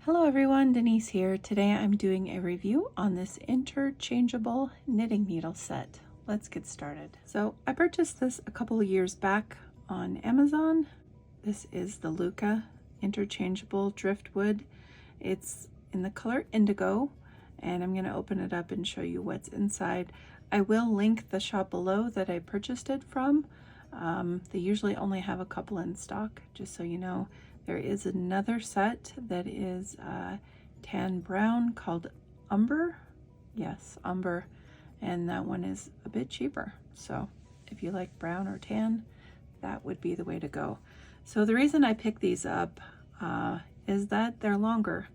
Hello everyone, Denise here. Today I'm doing a review on this interchangeable knitting needle set. Let's get started. So I purchased this a couple of years back on Amazon. This is the Lykke interchangeable driftwood. It's in the color Indigo, and I'm going to open it up and show you what's inside. I will link the shop below that I purchased it from. They usually only have a couple in stock, just so you know. There is another set that is tan brown called Umber. Yes, Umber. And that one is a bit cheaper. So if you like brown or tan, that would be the way to go. So the reason I picked these up is that they're longer.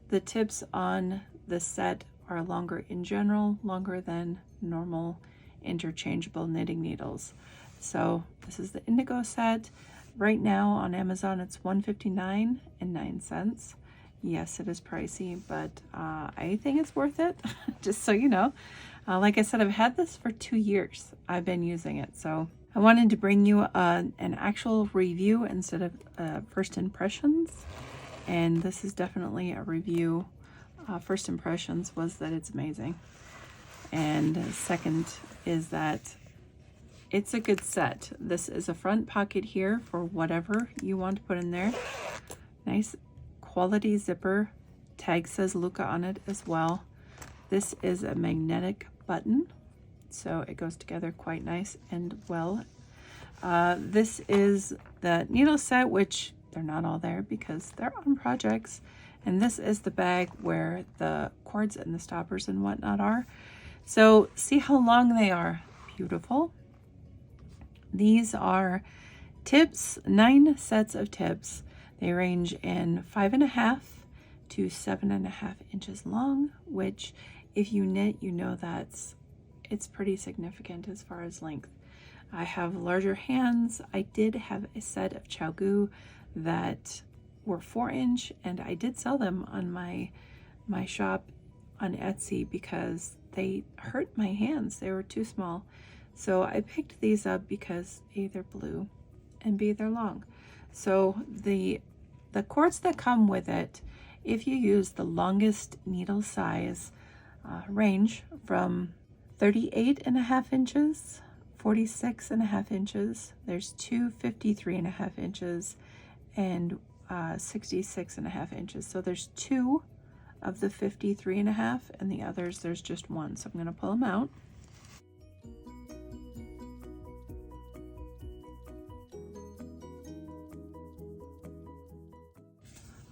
The tips on the set are longer in general, longer than normal interchangeable knitting needles. So this is the Indigo set. Right now on Amazon, it's $159.09. Yes, it is pricey, but I think it's worth it, just so you know. Like I said, I've had this for 2 years. I've been using it, so I wanted to bring you an actual review instead of first impressions. And this is definitely a review. First impressions was that it's amazing. And second is that it's a good set. This is a front pocket here for whatever you want to put in there. Nice quality zipper. Tag says Lykke on it as well. This is a magnetic button, so it goes together quite nice and well. This is the needle set, which they're not all there because they're on projects. And this is the bag where the cords and the stoppers and whatnot are. So see how long they are. Beautiful. These are tips, 9 sets of tips. They range in 5.5 to 7.5 inches long, which if you knit, you know it's pretty significant as far as length. I have larger hands. I did have a set of Chow that were 4-inch, and I did sell them on my shop on Etsy because they hurt my hands. They were too small. So I picked these up because A, they're blue, and B, they're long. So the cords that come with it, if you use the longest needle size, range from 38.5 inches, 46.5 inches, there's two 53.5 inches, and 66.5 inches. So there's 2 of the 53.5, and the others, there's just 1. So I'm going to pull them out.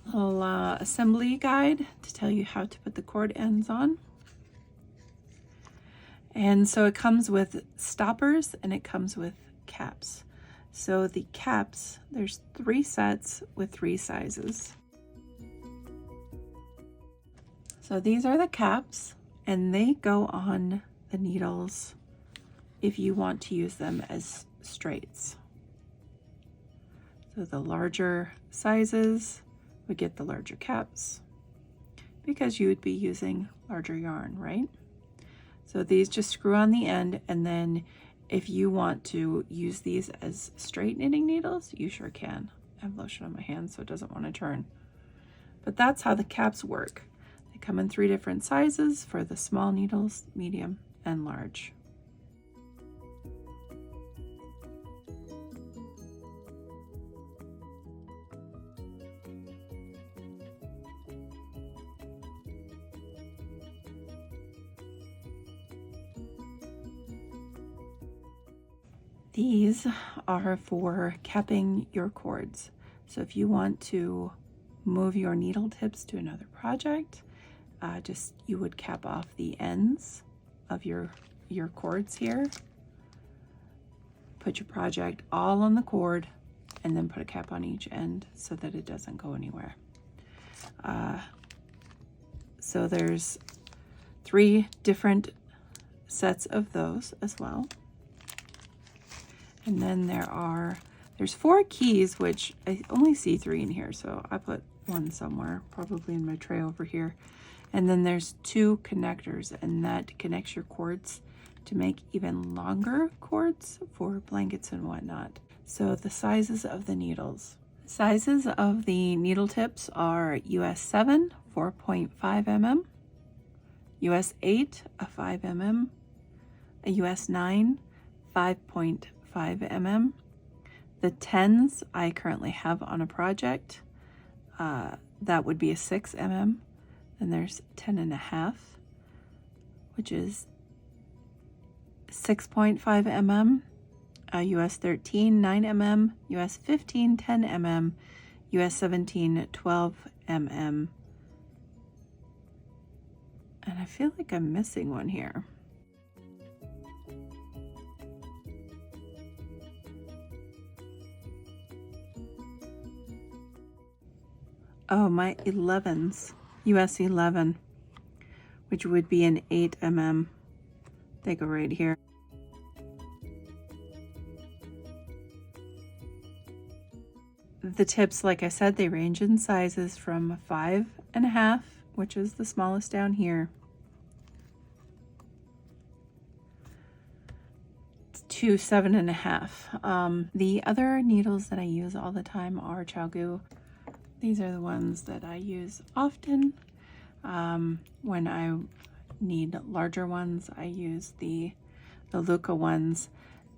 Little assembly guide to tell you how to put the cord ends on. And so it comes with stoppers and it comes with caps. So the caps, there's 3 sets with 3 sizes. So these are the caps, and they go on the needles if you want to use them as straights. So the larger sizes would get the larger caps because you would be using larger yarn, right? So these just screw on the end, and then if you want to use these as straight knitting needles, you sure can. I have lotion on my hands so it doesn't want to turn. But that's how the caps work. They come in 3 different sizes for the small needles, medium, and large. These are for capping your cords. So if you want to move your needle tips to another project, you would cap off the ends of your cords here. Put your project all on the cord, and then put a cap on each end so that it doesn't go anywhere. So there's 3 different sets of those as well. And then there's 4 keys, which I only see 3 in here, so I put 1 somewhere, probably in my tray over here. And then there's 2 connectors, and that connects your cords to make even longer cords for blankets and whatnot. So the sizes of the needles. Sizes of the needle tips are US 7, 4.5 mm, US 8, a 5 mm, a US 9, 5.5 mm. The 10s I currently have on a project. That would be a 6 mm. Then there's 10.5, which is 6.5 mm. US 13, 9 mm, US 15, 10 mm, US 17, 12 mm. And I feel like I'm missing one here. Oh, my 11s, US 11, which would be an 8 mm. They go right here. The tips, like I said, they range in sizes from 5.5, which is the smallest down here, to 7.5. The other needles that I use all the time are Chalgu. These are the ones that I use often. When I need larger ones, I use the Lykke ones.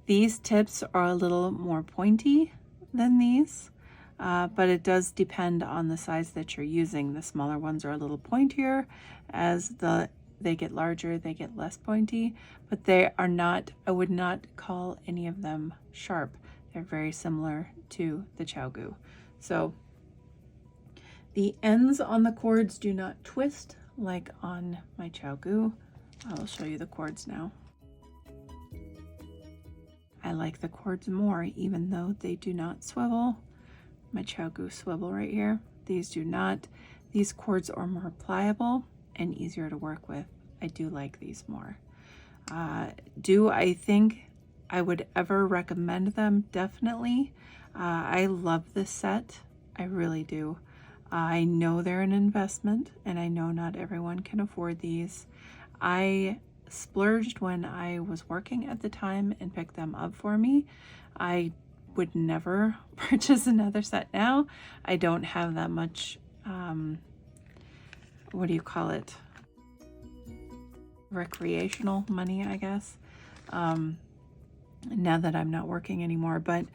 These tips are a little more pointy than these. But it does depend on the size that you're using. The smaller ones are a little pointier. As they get larger, they get less pointy, but they are not, I would not call any of them sharp. They're very similar to the Chalgu. So the ends on the cords do not twist like on my Chalgu. I'll show you the cords now. I like the cords more, even though they do not swivel. My Chalgu swivel right here. These do not. These cords are more pliable and easier to work with. I do like these more. Do I think I would ever recommend them? Definitely. I love this set. I really do. I know they're an investment, and I know not everyone can afford these. I splurged when I was working at the time and picked them up for me. I would never purchase another set now. I don't have that much, what do you call it? Recreational money, I guess. Now that I'm not working anymore, but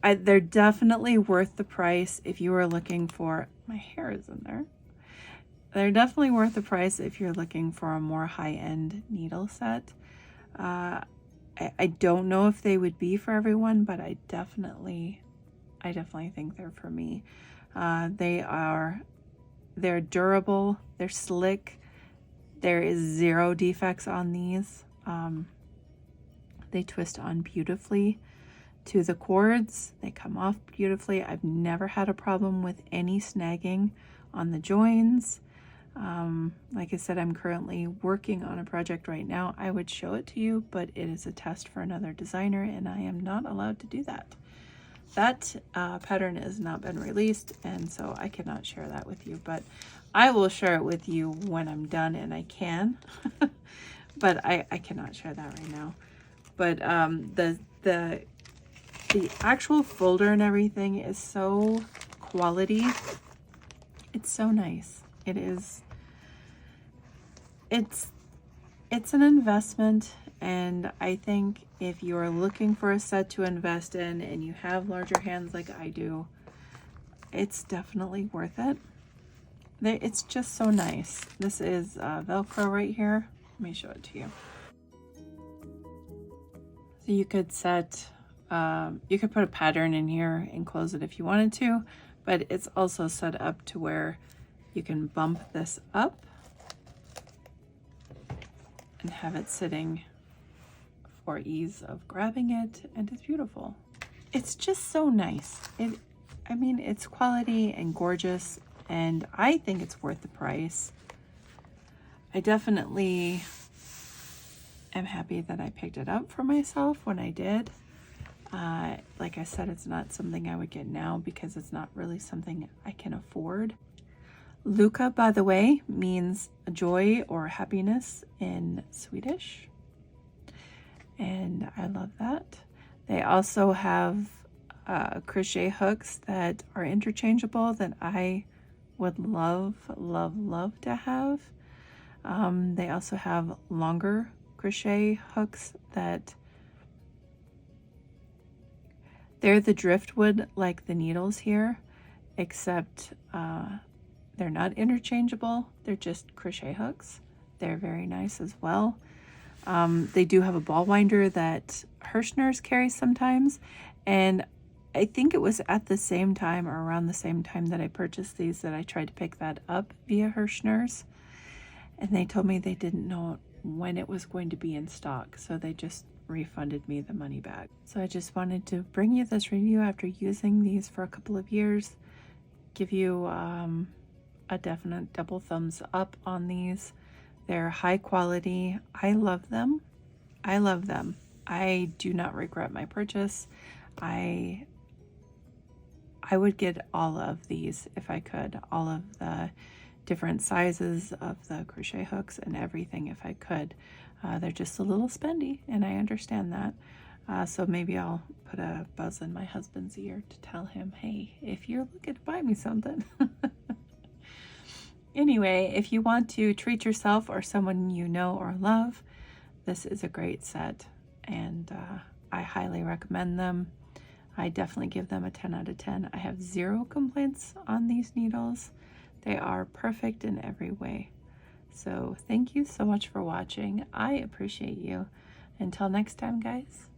they're definitely worth the price if you are looking for, my hair is in there. They're definitely worth the price if you're looking for a more high-end needle set. I don't know if they would be for everyone, but I definitely think they're for me. They're durable, they're slick. There is 0 defects on these. They twist on beautifully to the cords. They come off beautifully. I've never had a problem with any snagging on the joins. Like I said, I'm currently working on a project right now. I would show it to you, but it is a test for another designer, and I am not allowed to do that. That pattern has not been released, and so I cannot share that with you, but I will share it with you when I'm done, and I can, but I cannot share that right now. But the actual folder and everything is so quality. It's so nice. It is. It's an investment, and I think if you're looking for a set to invest in and you have larger hands like I do, it's definitely worth it. It's just so nice. This is Velcro right here. Let me show it to you. So you could set, you could put a pattern in here and close it if you wanted to, but it's also set up to where you can bump this up and have it sitting for ease of grabbing it, and it's beautiful. It's just so nice. I mean, it's quality and gorgeous, and I think it's worth the price. I definitely am happy that I picked it up for myself when I did. Like I said, it's not something I would get now because it's not really something I can afford. Lykke, by the way, means joy or happiness in Swedish, and I love that. They also have crochet hooks that are interchangeable that I would love, love, love to have. They also have longer crochet hooks that they're the driftwood like the needles here, except they're not interchangeable. They're just crochet hooks. They're very nice as well. They do have a ball winder that Hirschner's carries sometimes, and I think it was at the same time or around the same time that I purchased these that I tried to pick that up via Hirschner's, and they told me they didn't know when it was going to be in stock, so they just refunded me the money back. So I just wanted to bring you this review after using these for a couple of years, give you a definite double thumbs up on these. They're high quality. I love them. I love them. I do not regret my purchase. I would get all of these if I could, all of the different sizes of the crochet hooks and everything if I could. They're just a little spendy, and I understand that. So maybe I'll put a buzz in my husband's ear to tell him, hey, if you're looking to buy me something. Anyway, if you want to treat yourself or someone you know or love, this is a great set, and I highly recommend them. I definitely give them a 10 out of 10. I have 0 complaints on these needles. They are perfect in every way. So thank you so much for watching. I appreciate you. Until next time, guys.